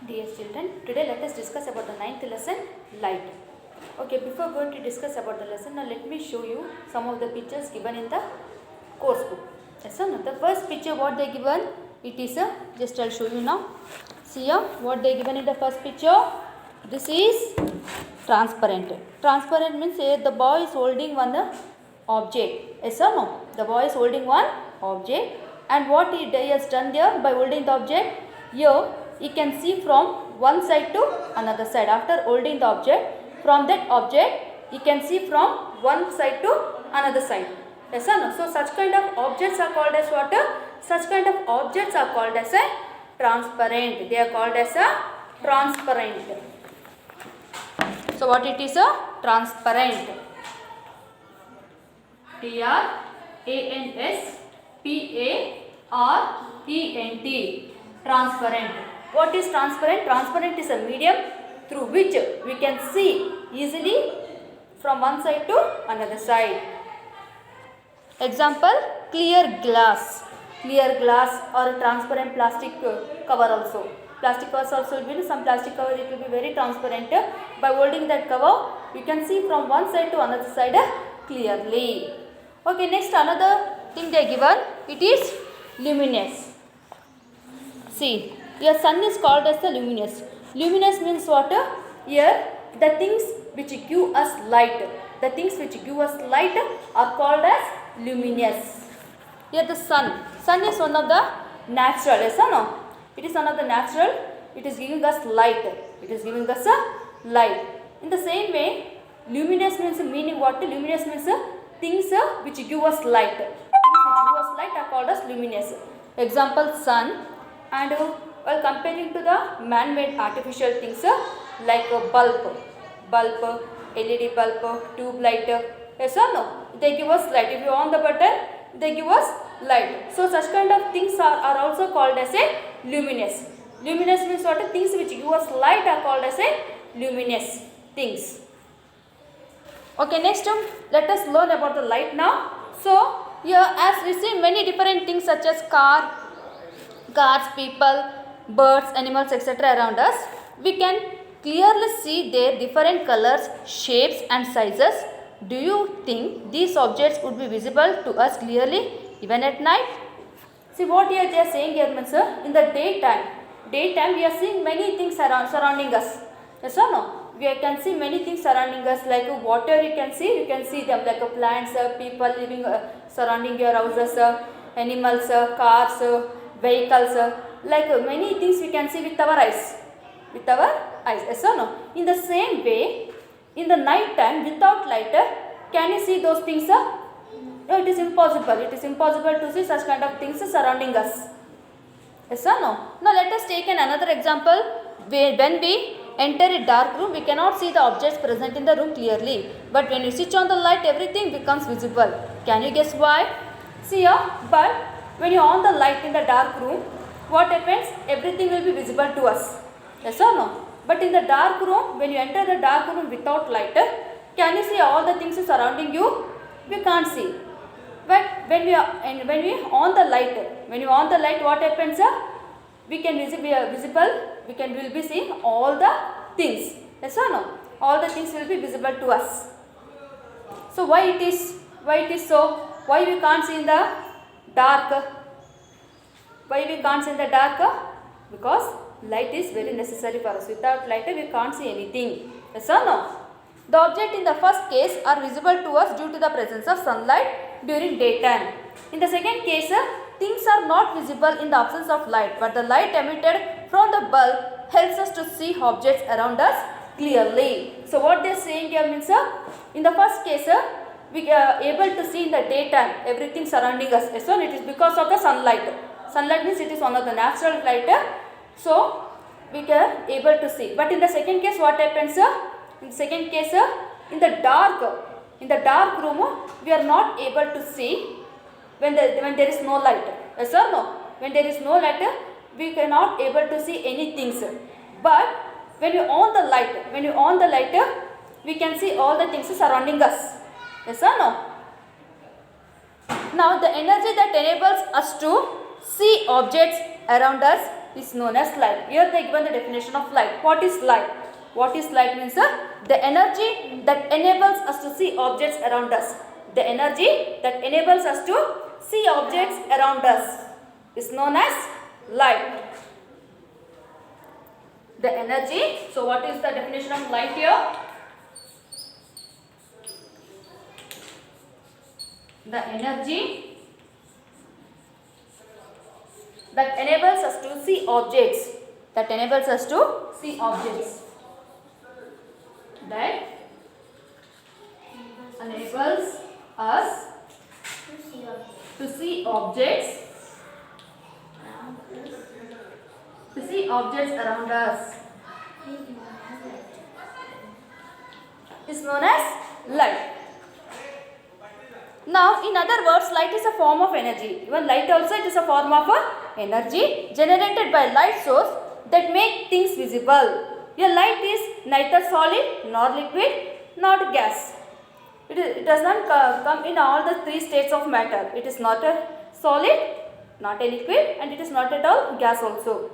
Dear children, today let us discuss about the ninth lesson, light. Okay, before going to discuss about the lesson, now let me show you some of the pictures given in the course book. Yes or no? The first picture what they given, it is a, just I'll show you now. See here, what they given in the first picture, this is transparent. Transparent means the boy is holding one object. Yes or no? The boy is holding one object, and what he has done there by holding the object, here you can see from one side to another side. After holding the object, from that object you can see from one side to another side. Yes or no? So such kind of objects are called as what? Such kind of objects are called as a transparent. They are called as a transparent. So what it is a transparent? Transparent. Transparent. What is transparent? Transparent is a medium through which we can see easily from one side to another side. Example, clear glass. Clear glass or transparent plastic cover also. Plastic covers also will be, some plastic cover it will be very transparent. By holding that cover, you can see from one side to another side clearly. Okay, next another thing they given, it is luminous. See, your sun is called as the luminous. Luminous means what? Here, the things which give us light. The things which give us light are called as luminous. Here the sun. Sun is one of the natural, yes or no? It is one of the natural. It is giving us light. It is giving us a light. In the same way, luminous means meaning what? Luminous means things which give us light. Things which give us light are called as luminous. Example, sun. And while comparing to the man-made artificial things like a bulb, LED bulb, tube light, yes or no? They give us light. If you on the button, they give us light. So such kind of things are also called as a luminous. Luminous means what? Things which give us light are called as a luminous things. Okay, next let us learn about the light now. So here as we see many different things such as cars, people, birds, animals, etc. around us, we can clearly see their different colors, shapes and sizes. Do you think these objects would be visible to us clearly even at night? See what here they are saying here means in the daytime we are seeing many things surrounding us. Yes or no? We can see many things surrounding us like water you can see them like plants, people living surrounding your houses, animals, cars, vehicles, like many things we can see with our eyes. Yes or no? In the same way, in the night time without light, can you see those things? No, it is impossible. It is impossible to see such kind of things surrounding us. Yes or no? Now let us take another example. When we enter a dark room, we cannot see the objects present in the room clearly. But when you switch on the light, everything becomes visible. Can you guess why? See here, but when you on the light in the dark room, what happens? Everything will be visible to us. Yes or no? But in the dark room, when you enter the dark room without light, can you see all the things surrounding you? We can't see. But when we on the light, what happens? We can will be seeing all the things. Yes or no? All the things will be visible to us. So why it is so? Why we can't see in the dark? Why we can't see in the dark? Because light is very necessary for us. Without light we can't see anything. Yes or no? The object in the first case are visible to us due to the presence of sunlight during daytime. In the second case, things are not visible in the absence of light, but the light emitted from the bulb helps us to see objects around us clearly. So what they are saying here means, in the first case, we are able to see in the daytime everything surrounding us. So it is because of the sunlight. Sunlight means it is one of the natural light. So we are able to see. But in the second case, what happens? In the second case, in the dark room, we are not able to see when there is no light. Yes or no? When there is no light, we cannot able to see any things. But when you on the light, we can see all the things surrounding us. Yes or no? Now the energy that enables us to see objects around us is known as light. Here they given the definition of light. What is light? What is light means the energy that enables us to see objects around us. The energy that enables us to see objects around us is known as light. The energy. So what is the definition of light here? The energy that enables us to see objects. That enables us to see objects. That enables us to see objects. To see objects around us is known as light. Now, in other words, light is a form of energy. Even light also, it is a form of energy generated by light source that make things visible. A light is neither solid nor liquid nor gas. It does not come in all the three states of matter. It is not a solid, not a liquid, and it is not at all gas also.